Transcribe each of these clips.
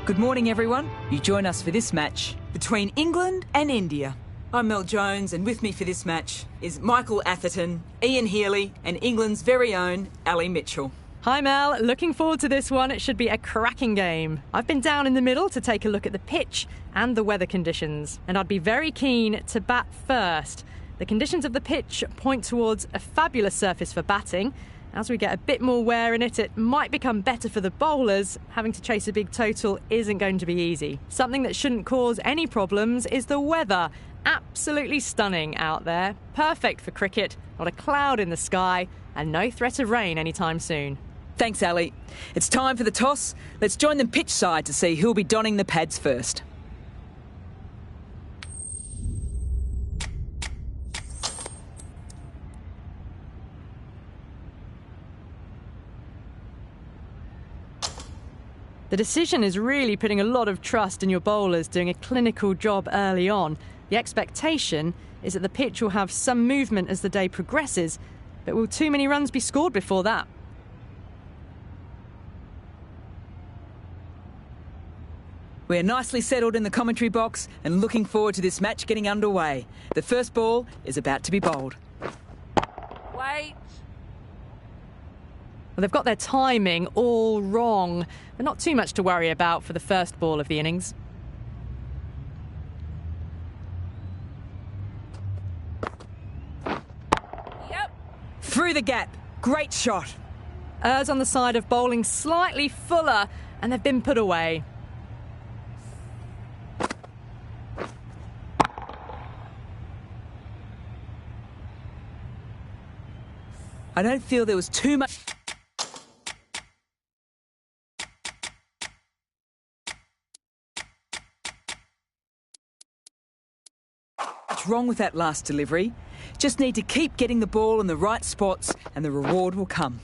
Good morning, everyone. You join us for this match between England and India. I'm Mel Jones, and with me for this match is Michael Atherton, Ian Healy, and England's very own Ali Mitchell. Hi Mel, looking forward to this one. It should be a cracking game. I've been down in the middle to take a look at the pitch and the weather conditions, and I'd be very keen to bat first. The conditions of the pitch point towards a fabulous surface for batting. As we get a bit more wear in it, it might become better for the bowlers. Having to chase a big total isn't going to be easy. Something that shouldn't cause any problems is the weather. Absolutely stunning out there. Perfect for cricket, not a cloud in the sky, and no threat of rain anytime soon. Thanks, Ali. It's time for the toss. Let's join them pitch side to see who'll be donning the pads first. The decision is really putting a lot of trust in your bowlers doing a clinical job early on. The expectation is that the pitch will have some movement as the day progresses, but will too many runs be scored before that? We're nicely settled in the commentary box and looking forward to this match getting underway. The first ball is about to be bowled. Wait. Well, they've got their timing all wrong, but not too much to worry about for the first ball of the innings. Yep. Through the gap. Great shot. Errs on the side of bowling slightly fuller, and they've been put away. I don't feel there was too much wrong with that last delivery. Just need to keep getting the ball in the right spots and the reward will come.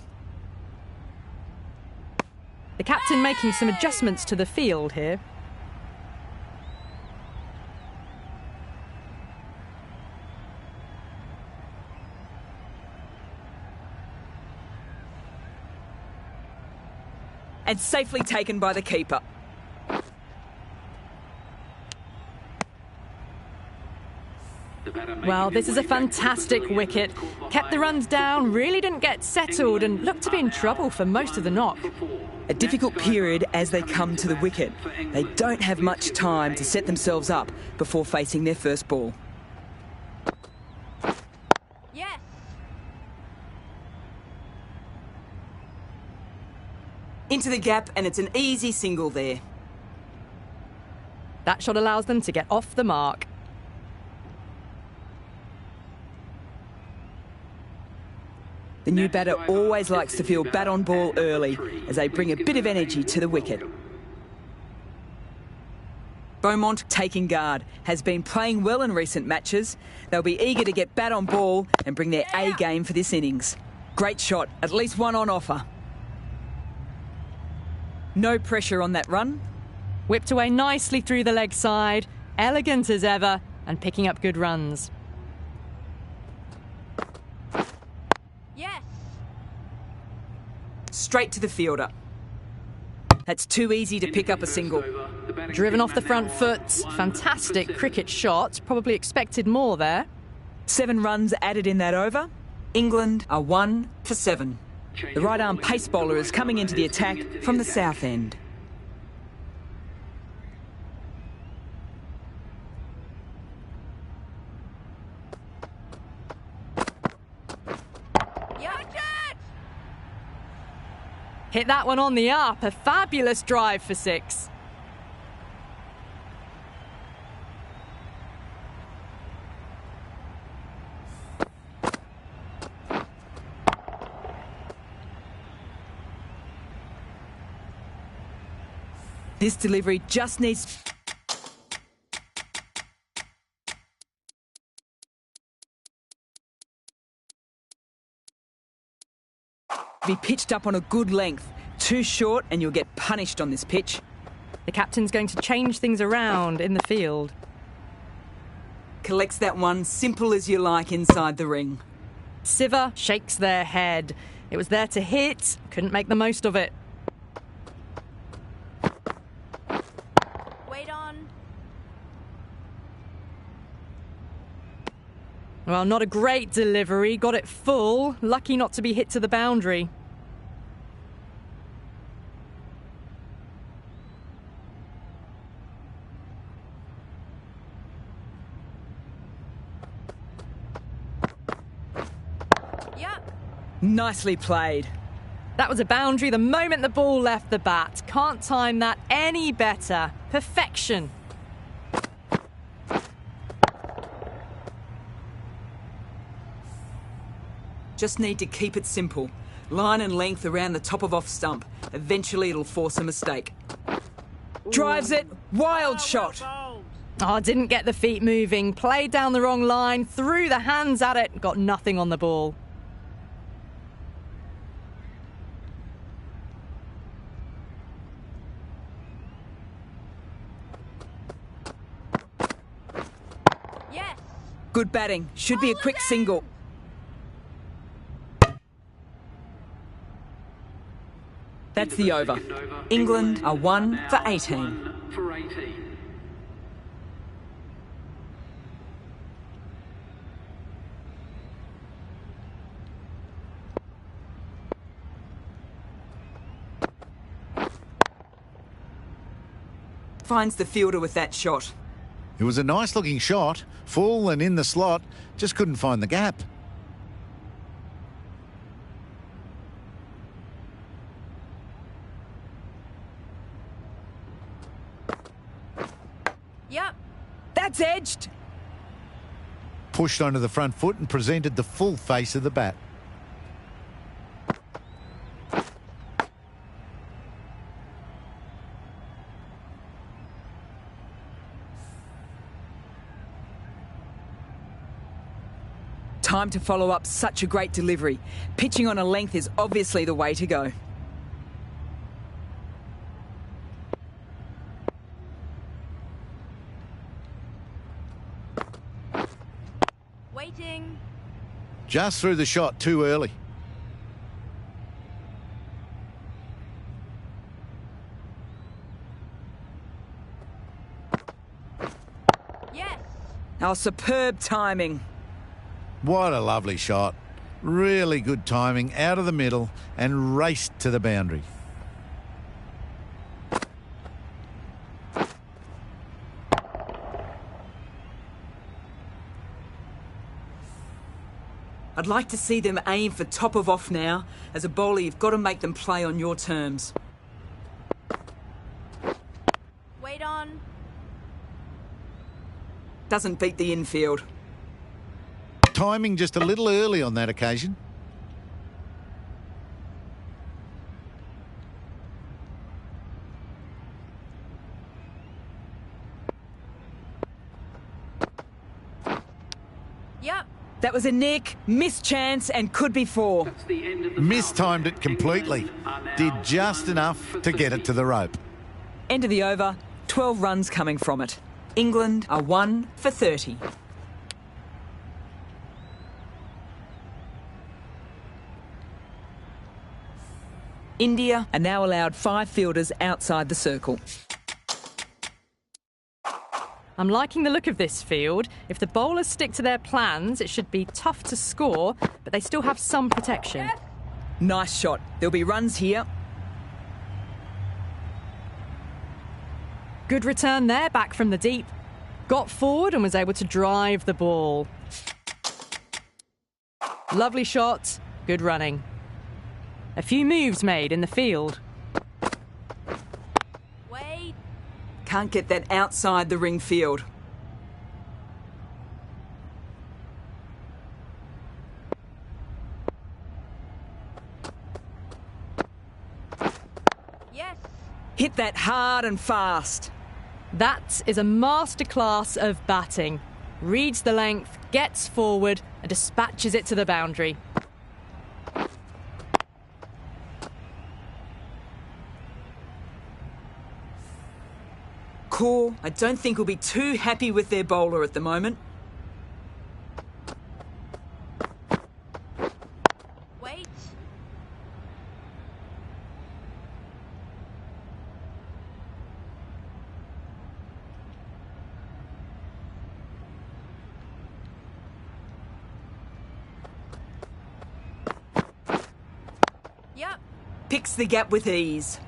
The captain making some adjustments to the field here. And safely taken by the keeper. Well, this is a fantastic wicket. Kept the runs down, really didn't get settled and looked to be in trouble for most of the knock. A difficult period as they come to the wicket. They don't have much time to set themselves up before facing their first ball. Yeah. Into the gap, and it's an easy single there. That shot allows them to get off the mark. The new batter always likes to feel bat on ball early as they bring a bit of energy to the wicket. Beaumont, taking guard, has been playing well in recent matches. They'll be eager to get bat on ball and bring their A game for this innings. Great shot, at least one on offer. No pressure on that run. Whipped away nicely through the leg side, elegant as ever, and picking up good runs. Yes. Straight to the fielder. That's too easy to pick up a single. Driven off the front foot, fantastic cricket shot, probably expected more there. 7 runs added in that over. England are 1 for 7. The right-arm pace bowler is coming into the attack from the south end. Hit that one on the up, a fabulous drive for 6. This delivery just needs be pitched up on a good length. Too short and you'll get punished on this pitch. The captain's going to change things around in the field. Collects that one, simple as you like, inside the ring. Siver shakes their head. It was there to hit, couldn't make the most of it. Well, not a great delivery. Got it full. Lucky not to be hit to the boundary. Yep. Nicely played. That was a boundary the moment the ball left the bat. Can't time that any better. Perfection. Just need to keep it simple. Line and length around the top of off stump. Eventually it'll force a mistake. Drives it. Wild shot. Oh, didn't get the feet moving. Played down the wrong line. Threw the hands at it. Got nothing on the ball. Yes. Good batting. Should be a quick single. That's the over. England are 1 for 18. Finds the fielder with that shot. It was a nice looking shot, full and in the slot, just couldn't find the gap. Yep. That's edged. Pushed onto the front foot and presented the full face of the bat. Time to follow up such a great delivery. Pitching on a length is obviously the way to go. Waiting. Just threw the shot too early. Yes. Our superb timing. What a lovely shot. Really good timing, out of the middle and raced to the boundary. I'd like to see them aim for top of off now. As a bowler, you've got to make them play on your terms. Wait on. Doesn't beat the infield. Timing just a little early on that occasion. Yep. That was a nick, missed chance, and could be four. Mistimed it completely. Did just enough to get it to the rope. End of the over, 12 runs coming from it. England are 1 for 30. India are now allowed 5 fielders outside the circle. I'm liking the look of this field. If the bowlers stick to their plans, it should be tough to score, but they still have some protection. Nice shot. There'll be runs here. Good return there, back from the deep. Got forward and was able to drive the ball. Lovely shot, good running. A few moves made in the field. Wait. Can't get that outside the ring field. Yes. Hit that hard and fast. That is a masterclass of batting. Reads the length, gets forward and dispatches it to the boundary. Core, I don't think will be too happy with their bowler at the moment. Wait. Yep. Picks the gap with ease.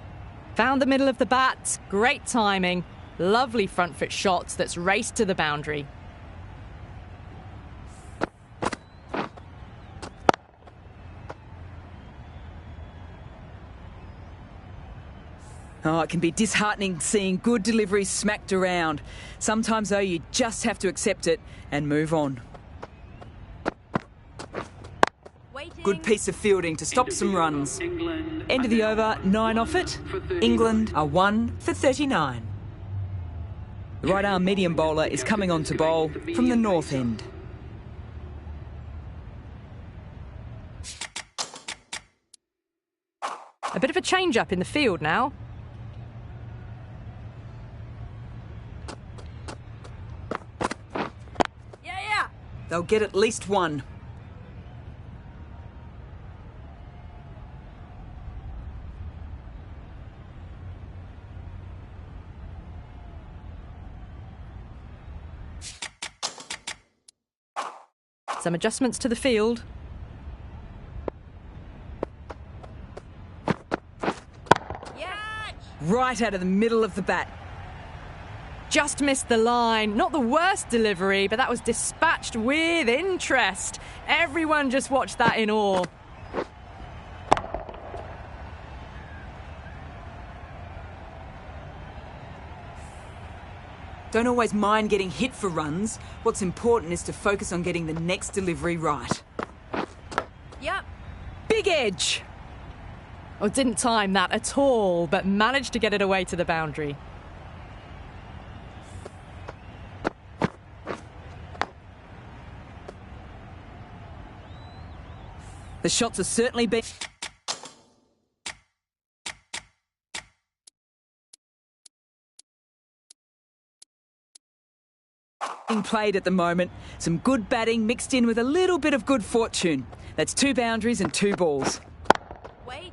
Found the middle of the bat. Great timing. Lovely front foot shots that's raced to the boundary. Oh, it can be disheartening seeing good deliveries smacked around. Sometimes, though, you just have to accept it and move on. Waiting. Good piece of fielding to stop some runs. End of the over, 9 off it. England are 1 for 39. The right arm medium bowler is coming on to bowl from the north end. A bit of a change-up in the field now. Yeah. They'll get at least one. Some adjustments to the field. Yeah. Right out of the middle of the bat. Just missed the line. Not the worst delivery, but that was dispatched with interest. Everyone just watched that in awe. Don't always mind getting hit for runs. What's important is to focus on getting the next delivery right. Yep. Big edge! Oh, didn't time that at all, but managed to get it away to the boundary. The shots are certainly being played at the moment. Some good batting mixed in with a little bit of good fortune. That's 2 boundaries and 2 balls. Wait.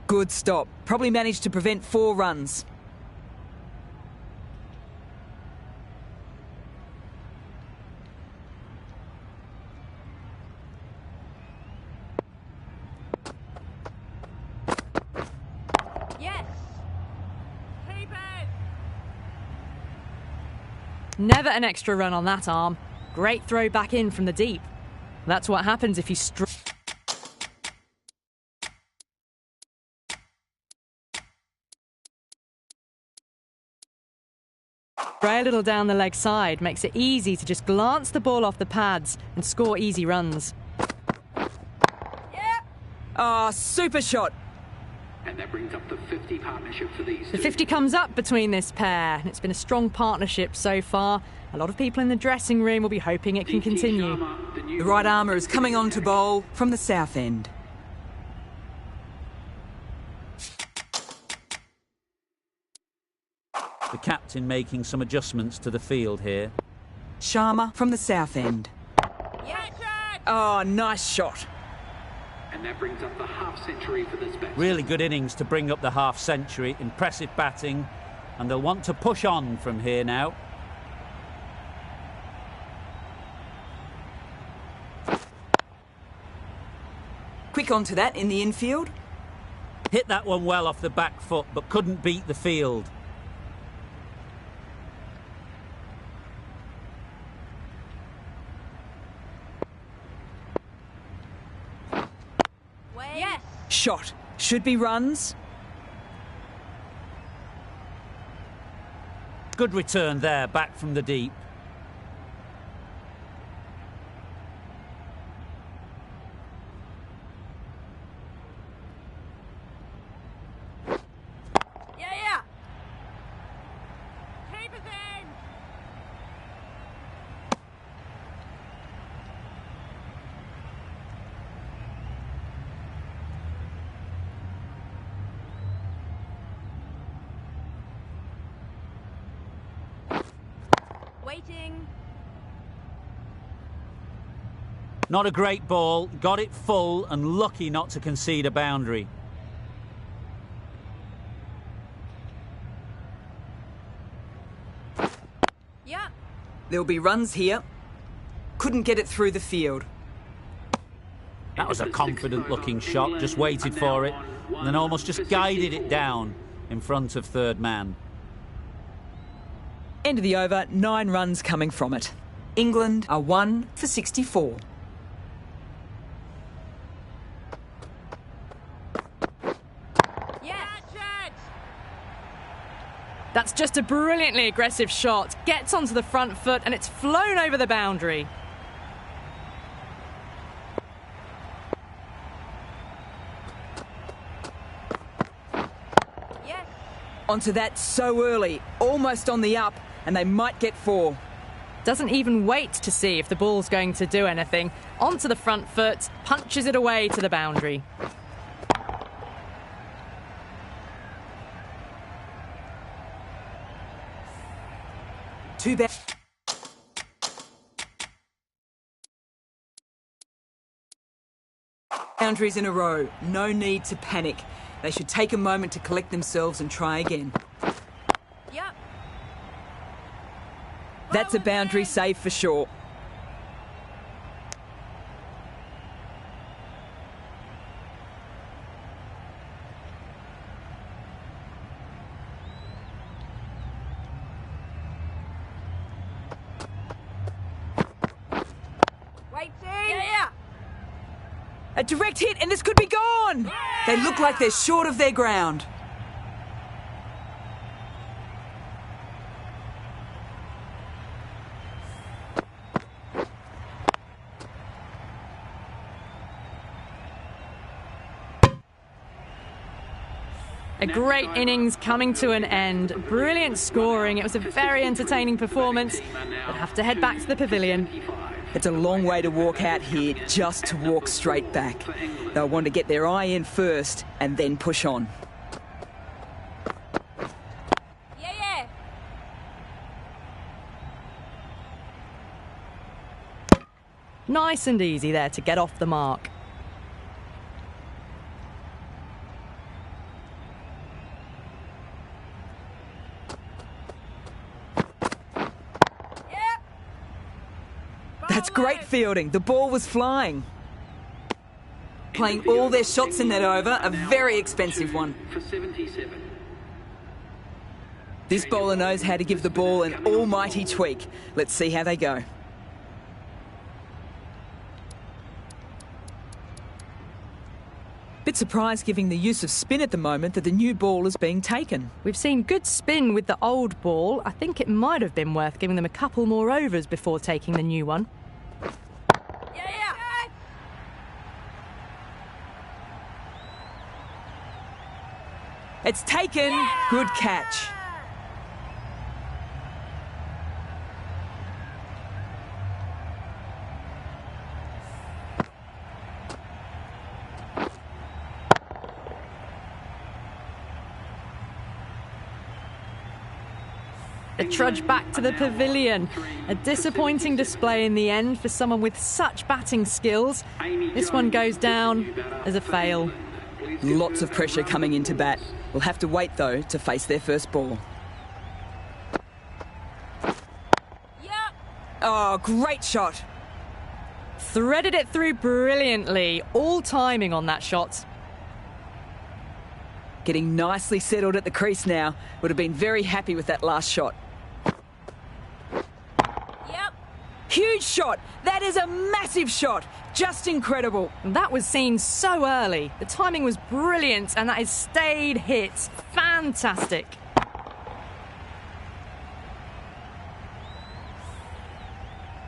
Good stop. Probably managed to prevent 4 runs. Yes. Keep it. Never an extra run on that arm. Great throw back in from the deep. That's what happens if you Spray a little down the leg side, makes it easy to just glance the ball off the pads and score easy runs. Yeah. Ah, super shot. And that brings up the 50 partnership for these The two. 50 comes up between this pair. It's been a strong partnership so far. A lot of people in the dressing room will be hoping it can continue. The right armour is coming on to bowl from the south end. The captain making some adjustments to the field here. Sharma from the south end. Yes. Oh, nice shot. And that brings up the half century for this batsman. Really good innings to bring up the half century. Impressive batting. And they'll want to push on from here now. Quick onto that in the infield. Hit that one well off the back foot, but couldn't beat the field. Wait. Yes. Shot. Should be runs. Good return there, back from the deep. Yeah. Keep it in. Waiting. Not a great ball, got it full and lucky not to concede a boundary. Yeah. There'll be runs here. Couldn't get it through the field. That was a confident-looking shot, just waited for it, and then almost just guided it down in front of third man. End of the over, 9 runs coming from it. England are 1 for 64. That's just a brilliantly aggressive shot. Gets onto the front foot and it's flown over the boundary. Onto that so early, almost on the up, and they might get 4. Doesn't even wait to see if the ball's going to do anything. Onto the front foot, punches it away to the boundary. Too bad. Boundaries in a row. No need to panic. They should take a moment to collect themselves and try again. Yep. That's a boundary save for sure. A direct hit and this could be gone! Yeah! They look like they're short of their ground. A great innings coming to an end. Brilliant scoring. It was a very entertaining performance. We'll have to head back to the pavilion. It's a long way to walk out here just to walk straight back. They'll want to get their eye in first and then push on. Yeah. Nice and easy there to get off the mark. That's great fielding. The ball was flying. Playing all their shots in that over, a very expensive one. This bowler knows how to give the ball an almighty tweak. Let's see how they go. Bit surprised, giving the use of spin at the moment, that the new ball is being taken. We've seen good spin with the old ball. I think it might have been worth giving them a couple more overs before taking the new one. It's taken. Good catch. A trudge back to the pavilion. A disappointing display in the end for someone with such batting skills. This one goes down as a fail. Lots of pressure coming into bat. We'll have to wait, though, to face their first ball. Oh, great shot. Threaded it through brilliantly. All timing on that shot. Getting nicely settled at the crease now. Would have been very happy with that last shot. Huge shot. That is a massive shot. Just incredible. That was seen so early. The timing was brilliant and that is stayed hit. Fantastic.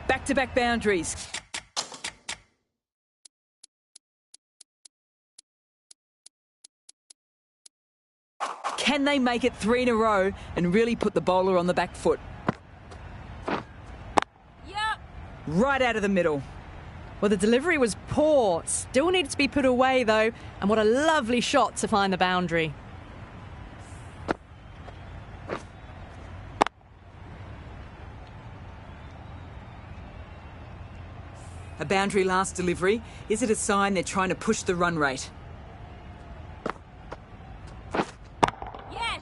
Back-to-back boundaries. Can they make it 3 in a row and really put the bowler on the back foot? Right out of the middle. Well, the delivery was poor. Still needed to be put away, though. And what a lovely shot to find the boundary. A boundary last delivery. Is it a sign they're trying to push the run rate? Yes!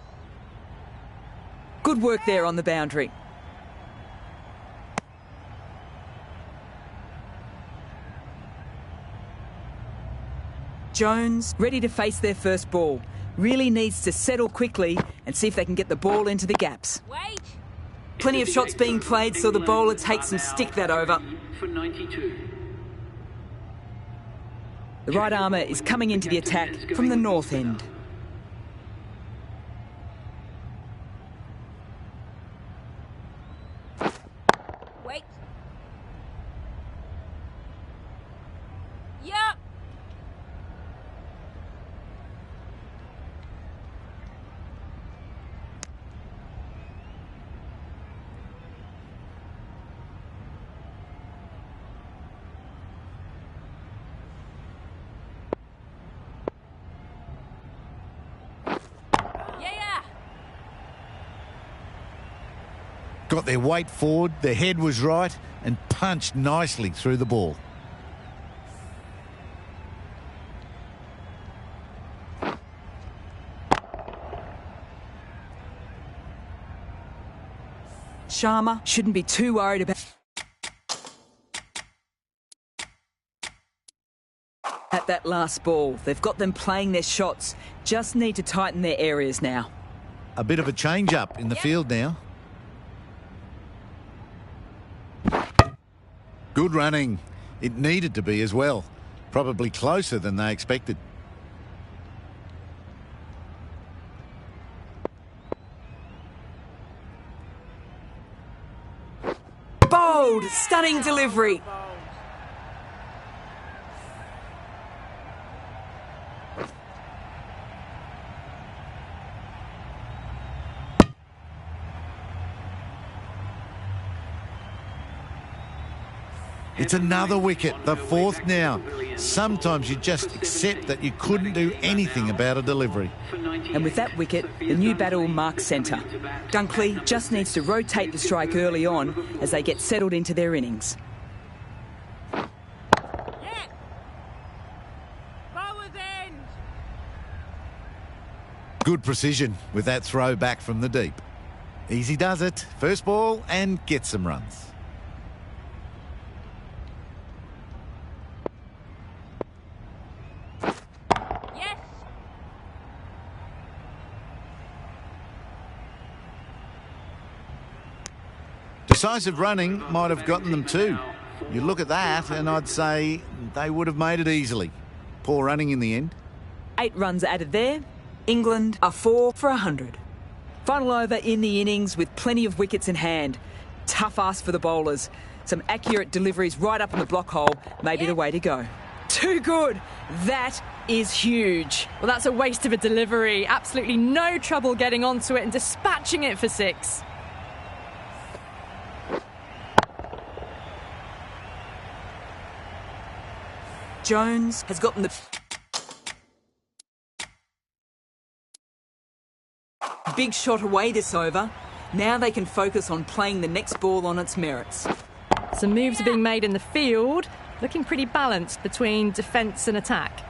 Good work there on the boundary. Jones, ready to face their first ball. Really needs to settle quickly and see if they can get the ball into the gaps. Wait. Plenty of shots being played, so the bowler takes some stick that over. For 92. The right armour is coming into the attack from the north end. Wait. Yup. Yeah. Got their weight forward, their head was right, and punched nicely through the ball. Sharma shouldn't be too worried about at that last ball. They've got them playing their shots. Just need to tighten their areas now. A bit of a change-up in the field now. Good running. It needed to be as well. Probably closer than they expected. Bold, stunning delivery. It's another wicket, the fourth now. Sometimes you just accept that you couldn't do anything about a delivery. And with that wicket, the new batter will mark centre. Dunkley just needs to rotate the strike early on as they get settled into their innings. Yeah. Bowler's end. Good precision with that throw back from the deep. Easy does it. First ball and gets some runs. Yes. Decisive running might have gotten them too. You look at that and I'd say they would have made it easily. Poor running in the end. 8 runs added there. England are 4 for 100. Final over in the innings with plenty of wickets in hand. Tough ask for the bowlers. Some accurate deliveries right up in the block hole may be the way to go. Too good. That is huge. Well, that's a waste of a delivery. Absolutely no trouble getting onto it and dispatching it for 6. Jones has gotten the big shot away this over. Now they can focus on playing the next ball on its merits. Some moves are being made in the field, looking pretty balanced between defence and attack.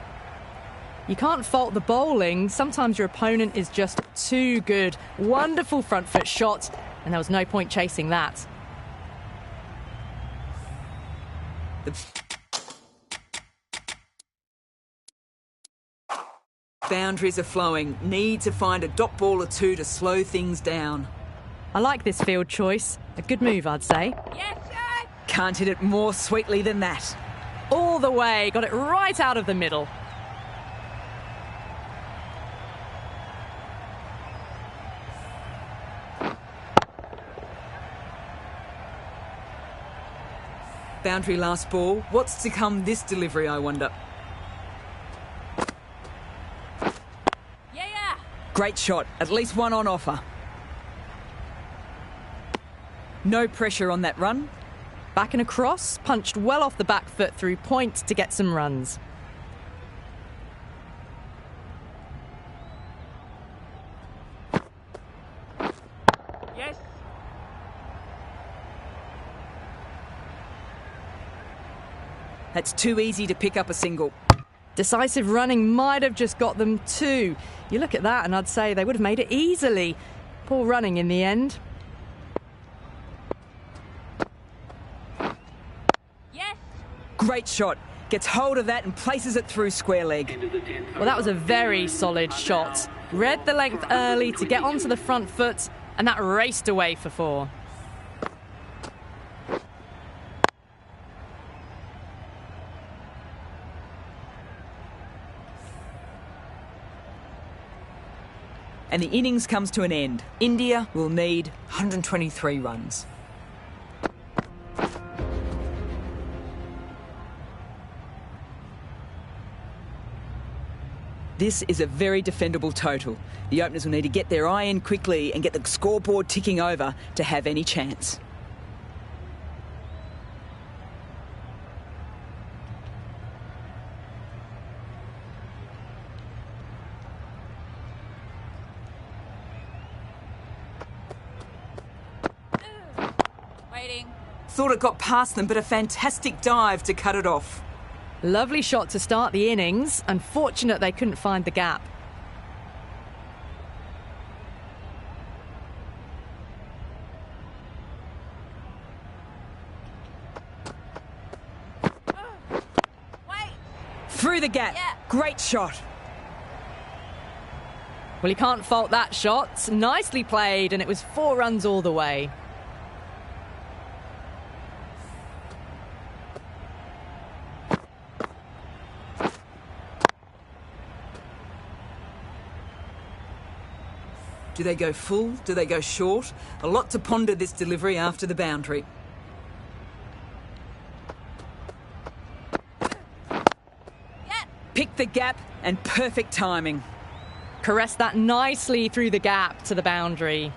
You can't fault the bowling. Sometimes your opponent is just too good. Wonderful front foot shot, and there was no point chasing that. The boundaries are flowing. Need to find a dot ball or two to slow things down. I like this field choice. A good move, I'd say. Yes, sir. Can't hit it more sweetly than that. All the way, got it right out of the middle. Boundary last ball. What's to come this delivery, I wonder? Yeah. Great shot. At least one on offer. No pressure on that run. Back and across, punched well off the back foot through point to get some runs. Yes. That's too easy to pick up a single. Decisive running might have just got them 2. You look at that and I'd say they would have made it easily. Poor running in the end. Yes. Great shot. Gets hold of that and places it through square leg. Well, that was a very solid shot. Read the length early to get onto the front foot, and that raced away for 4. And the innings comes to an end. India will need 123 runs. This is a very defendable total. The openers will need to get their eye in quickly and get the scoreboard ticking over to have any chance. Waiting. Thought it got past them, but a fantastic dive to cut it off. Lovely shot to start the innings. Unfortunate they couldn't find the gap. Wait. Through the gap. Yeah. Great shot. Well, you can't fault that shot. Nicely played, and it was 4 runs all the way. Do they go full? Do they go short? A lot to ponder this delivery after the boundary. Yeah. Pick the gap and perfect timing. Caressed that nicely through the gap to the boundary.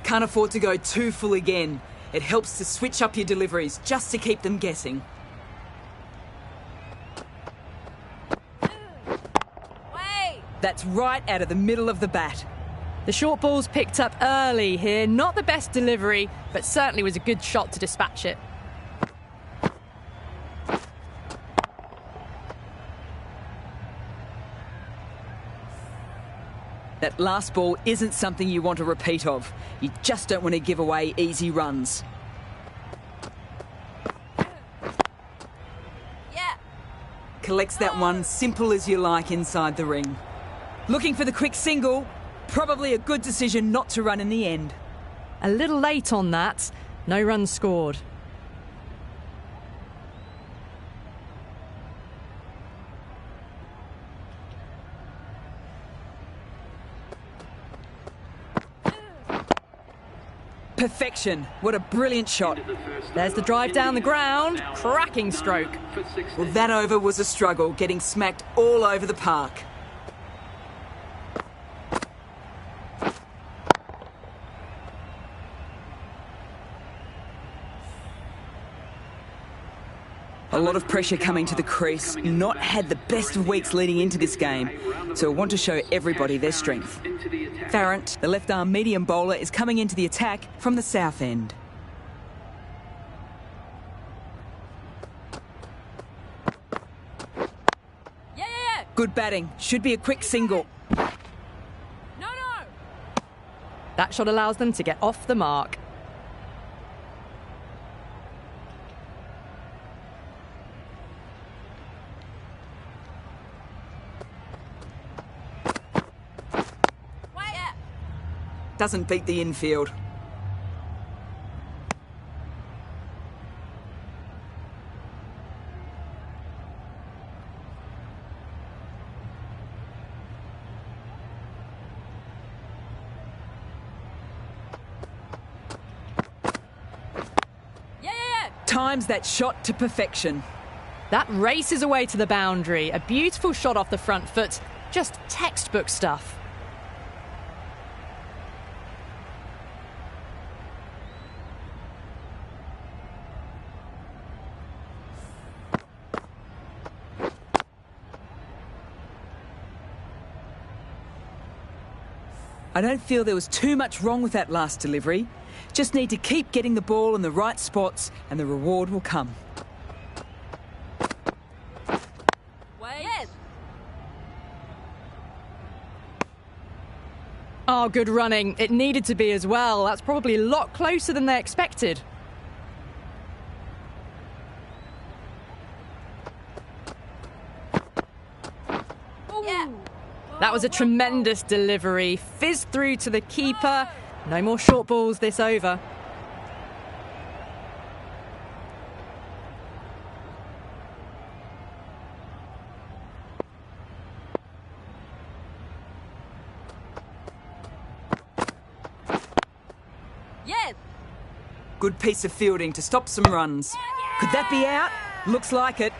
Can't afford to go too full again. It helps to switch up your deliveries just to keep them guessing. Wait. That's right out of the middle of the bat. The short ball's picked up early here. Not the best delivery, but certainly was a good shot to dispatch it. That last ball isn't something you want to repeat of. You just don't want to give away easy runs. Yeah. Collects that one simple as you like inside the ring. Looking for the quick single. Probably a good decision not to run in the end. A little late on that. No runs scored. Perfection. What a brilliant shot. There's the drive down the ground. Cracking stroke. Well, that over was a struggle, getting smacked all over the park. A lot of pressure coming to the crease. Not had the best of weeks leading into this game, so I want to show everybody their strength. Farrant, the left-arm medium bowler, is coming into the attack from the south end. Yeah. Good batting. Should be a quick single. No. That shot allows them to get off the mark. Doesn't beat the infield. Yeah. Times that shot to perfection. That races away to the boundary. A beautiful shot off the front foot. Just textbook stuff. I don't feel there was too much wrong with that last delivery. Just need to keep getting the ball in the right spots and the reward will come. Wait. Yes. Oh, good running. It needed to be as well. That's probably a lot closer than they expected. Yeah. That was a tremendous delivery. Fizzed through to the keeper. No more short balls this over. Yes. Good piece of fielding to stop some runs. Could that be out? Looks like it.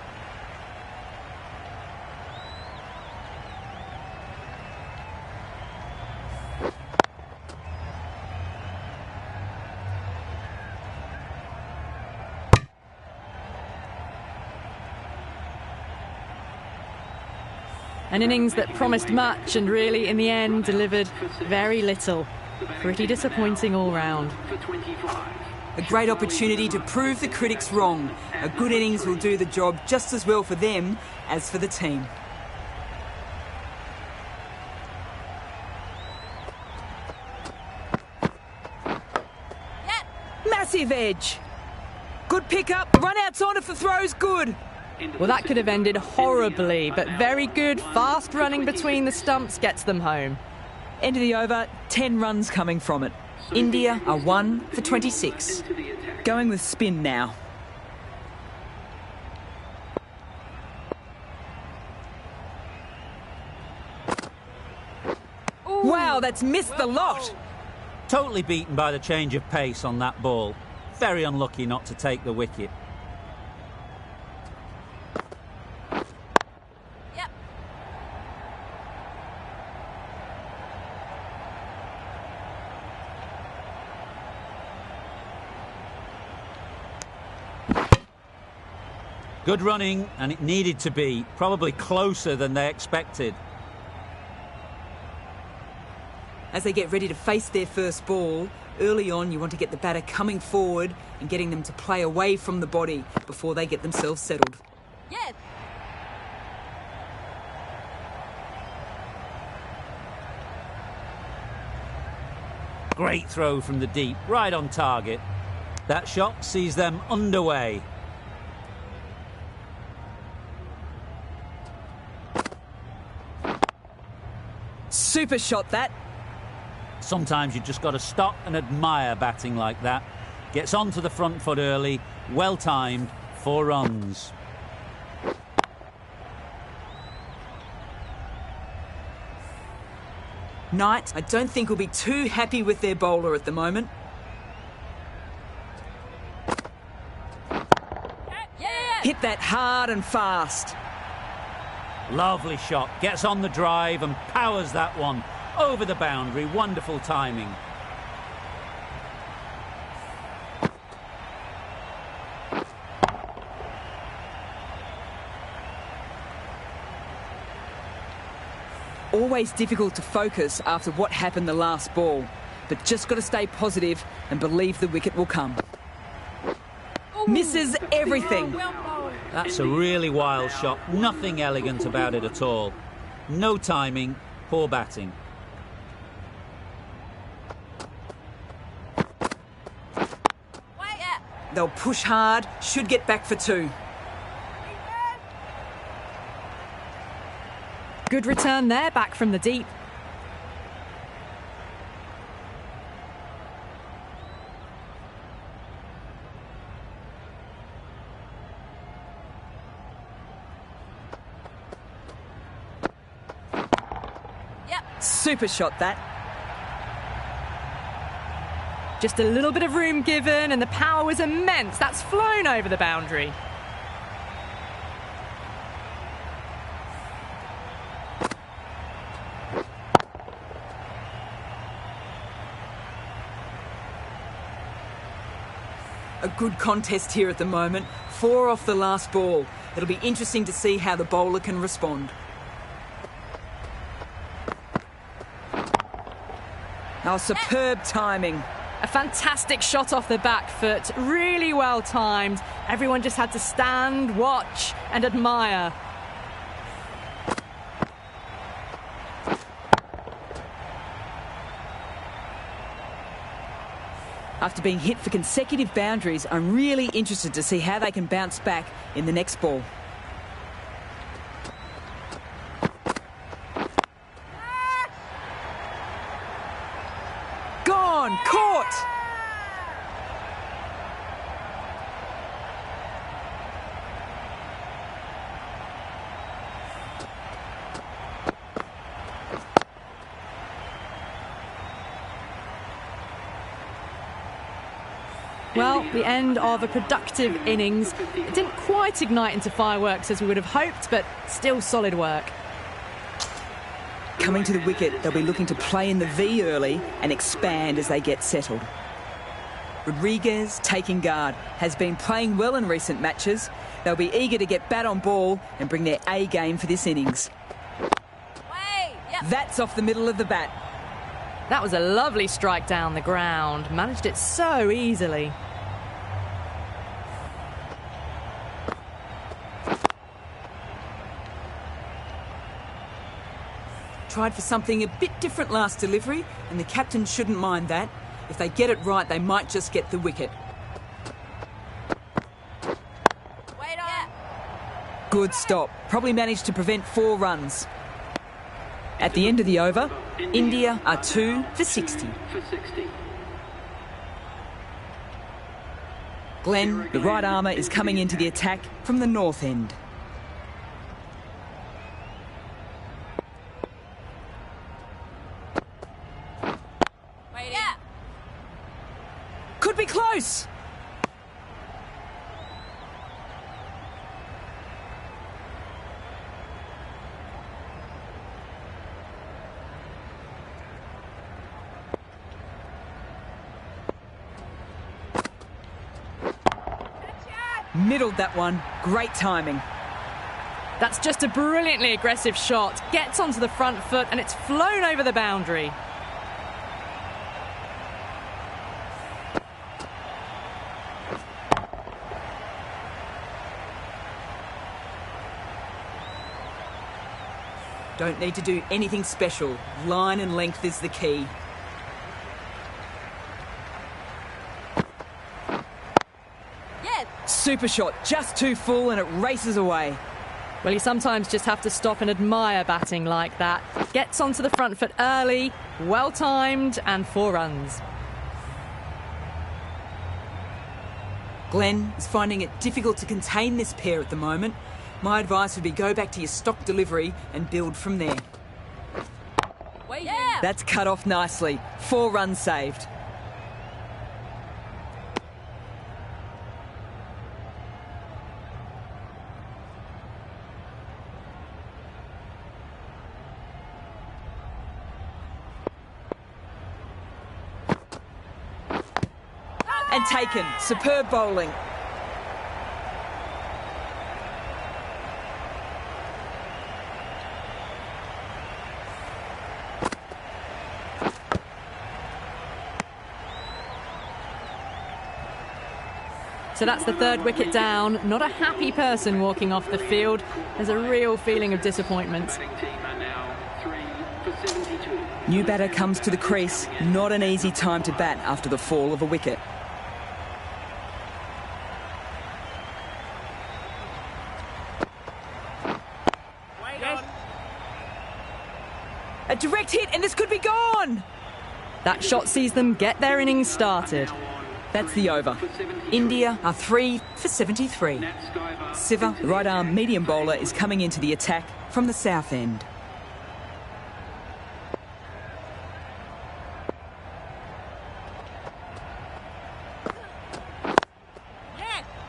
An innings that promised much and really, in the end, delivered very little. Pretty disappointing all round. For 25. A great opportunity to prove the critics wrong. A good innings will do the job just as well for them as for the team. Yeah. Massive edge. Good pickup. Run outs on if the throw's good. Well, that could have ended horribly, but very good, fast running between the stumps gets them home. End of the over, 10 runs coming from it. India are 1 for 26. Going with spin now. Wow, that's missed the lot. Totally beaten by the change of pace on that ball. Very unlucky not to take the wicket. Yep. Good running, and it needed to be. Probably closer than they expected. As they get ready to face their first ball, early on you want to get the batter coming forward and getting them to play away from the body before they get themselves settled. Yes. Great throw from the deep, right on target. That shot sees them underway. Super shot that. Sometimes you just got to stop and admire batting like that. Gets onto the front foot early, well timed, 4 runs. Knight, I don't think will be too happy with their bowler at the moment. Yeah. Hit that hard and fast. Lovely shot, gets on the drive and powers that one over the boundary. Wonderful timing. Always difficult to focus after what happened the last ball, but just got to stay positive and believe the wicket will come. Misses everything. That's a really wild shot. Nothing elegant about it at all. No timing, poor batting. Yeah. They'll push hard, should get back for 2. Good return there, back from the deep. Yep. Super shot that. Just a little bit of room given, and the power was immense. That's flown over the boundary. A good contest here at the moment. 4 off the last ball. It'll be interesting to see how the bowler can respond. Oh, superb timing. A fantastic shot off the back foot, really well timed. Everyone just had to stand, watch and admire. After being hit for consecutive boundaries, I'm really interested to see how they can bounce back in the next ball. Gone! Caught! Well, the end of a productive innings. It didn't quite ignite into fireworks as we would have hoped, but still solid work. Coming to the wicket, they'll be looking to play in the V early and expand as they get settled. Rodriguez, taking guard, has been playing well in recent matches. They'll be eager to get bat on ball and bring their A game for this innings. That's off the middle of the bat. That was a lovely strike down the ground. Managed it so easily. Tried for something a bit different last delivery, and the captain shouldn't mind that. If they get it right, they might just get the wicket. Good stop. Probably managed to prevent 4 runs. At the end of the over, India are 2 for 60. Glenn, the right armour, is coming into the attack from the north end. Could be close. Middled that one. Great timing. That's just a brilliantly aggressive shot. Gets onto the front foot and it's flown over the boundary. Don't need to do anything special. Line and length is the key. Super shot, just too full and it races away. Well, you sometimes just have to stop and admire batting like that. Gets onto the front foot early, well timed, and 4 runs. Glenn is finding it difficult to contain this pair at the moment. My advice would be go back to your stock delivery and build from there. That's cut off nicely. 4 runs saved. And taken. Superb bowling. So that's the 3rd wicket down. Not a happy person walking off the field. There's a real feeling of disappointment. New batter comes to the crease. Not an easy time to bat after the fall of a wicket. A direct hit and this could be gone! That shot sees them get their innings started. That's the over. India are 3 for 73. Siva, the right arm medium bowler, is coming into the attack from the south end.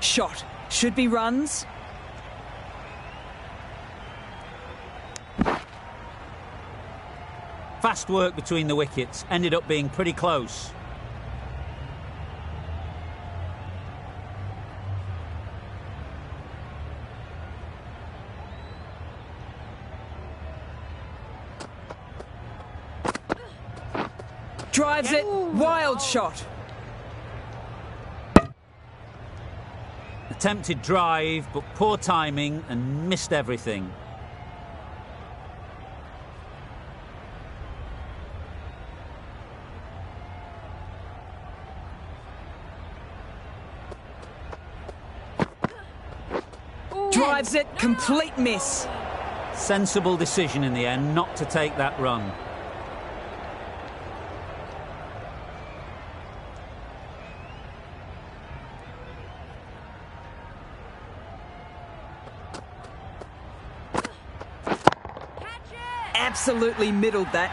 Shot. Should be runs. Fast work between the wickets. Ended up being pretty close. Drives it. Wild shot. Attempted drive, but poor timing and missed everything. Drives it, complete miss. Sensible decision in the end not to take that run. Absolutely middled that.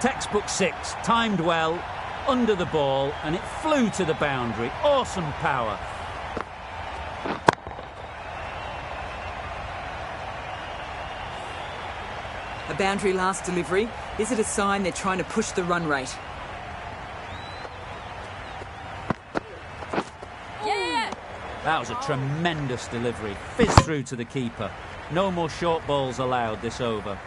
Textbook 6, timed well, under the ball, and it flew to the boundary. Awesome power. A boundary last delivery. Is it a sign they're trying to push the run rate? Yeah. That was a tremendous delivery. Fizz through to the keeper. No more short balls allowed this over.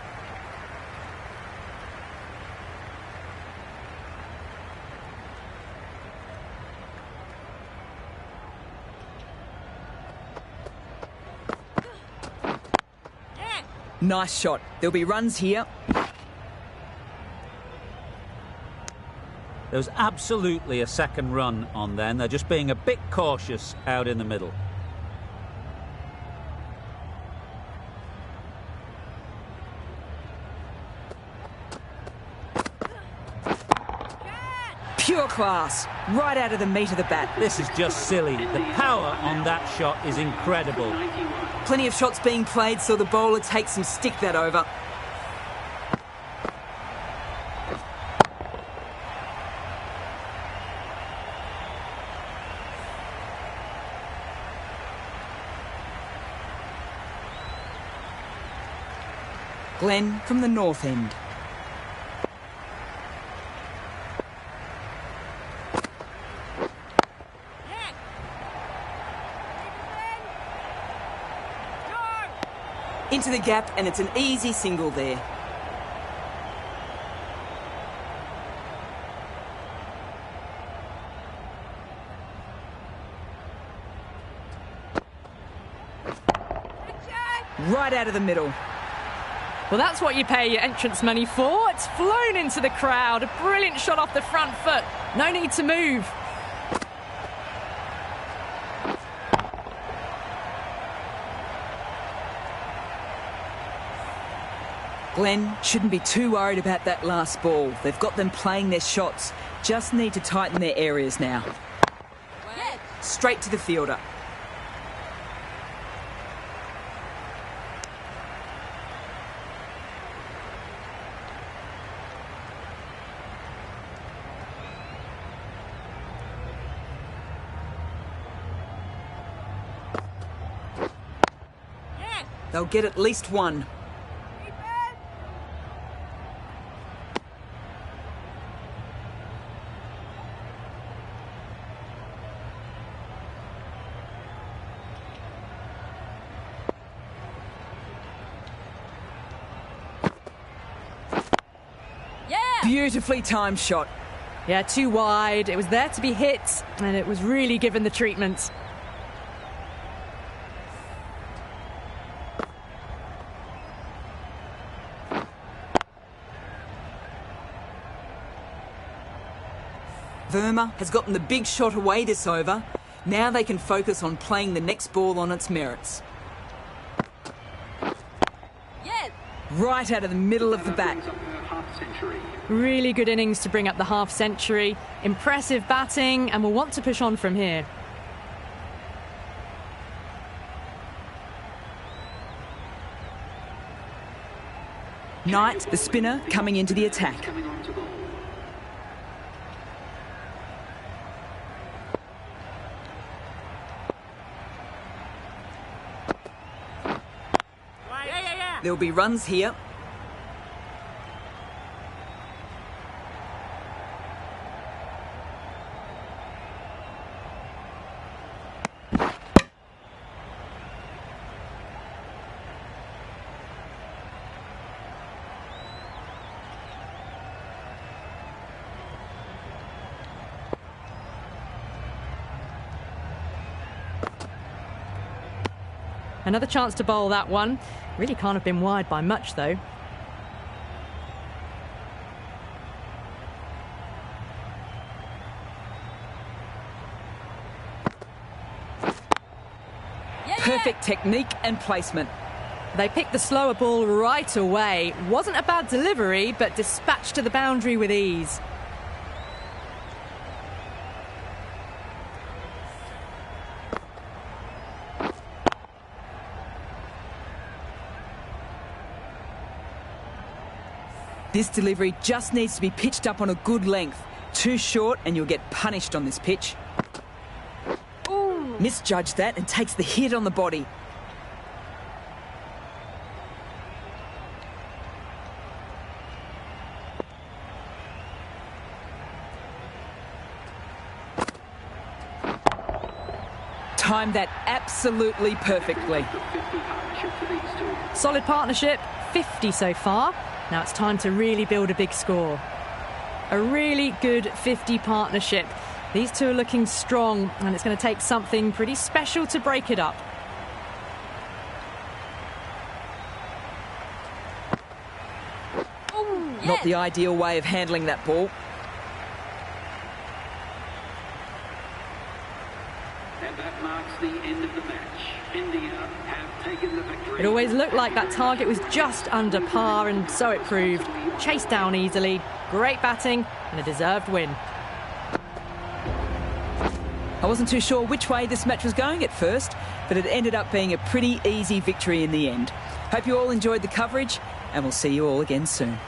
Nice shot. There'll be runs here. There was absolutely a second run on then. They're just being a bit cautious out in the middle. Pure class. Right out of the meat of the bat. This is just silly. The power on that shot is incredible. Plenty of shots being played, so the bowler takes and stick that over. Glenn from the north end. Into the gap, and it's an easy single there. Right out of the middle. Well, that's what you pay your entrance money for. It's flown into the crowd. A brilliant shot off the front foot. No need to move. Glenn shouldn't be too worried about that last ball. They've got them playing their shots. Just need to tighten their areas now. Straight to the fielder. They'll get at least one. Beautifully timed shot. Yeah, too wide. It was there to be hit, and it was really given the treatment. Verma has gotten the big shot away this over. Now they can focus on playing the next ball on its merits. Yes. Right out of the middle of the bat. Really good innings to bring up the half century. Impressive batting, and will want to push on from here. Knight, the spinner, coming into the attack. There'll be runs here. Another chance to bowl that one. Really can't have been wide by much, though. Perfect technique and placement. They picked the slower ball right away. Wasn't a bad delivery, but dispatched to the boundary with ease. This delivery just needs to be pitched up on a good length. Too short and you'll get punished on this pitch. Ooh. Misjudged that and takes the hit on the body. Timed that absolutely perfectly. Solid partnership, 50 so far. Now it's time to really build a big score. A really good 50 partnership. These two are looking strong, and it's going to take something pretty special to break it up. Not the ideal way of handling that ball. And that marks the end of the match. India have taken the victory. It always looked like that target was just under par, and so it proved. Chased down easily, great batting, and a deserved win. I wasn't too sure which way this match was going at first, but it ended up being a pretty easy victory in the end. Hope you all enjoyed the coverage, and we'll see you all again soon.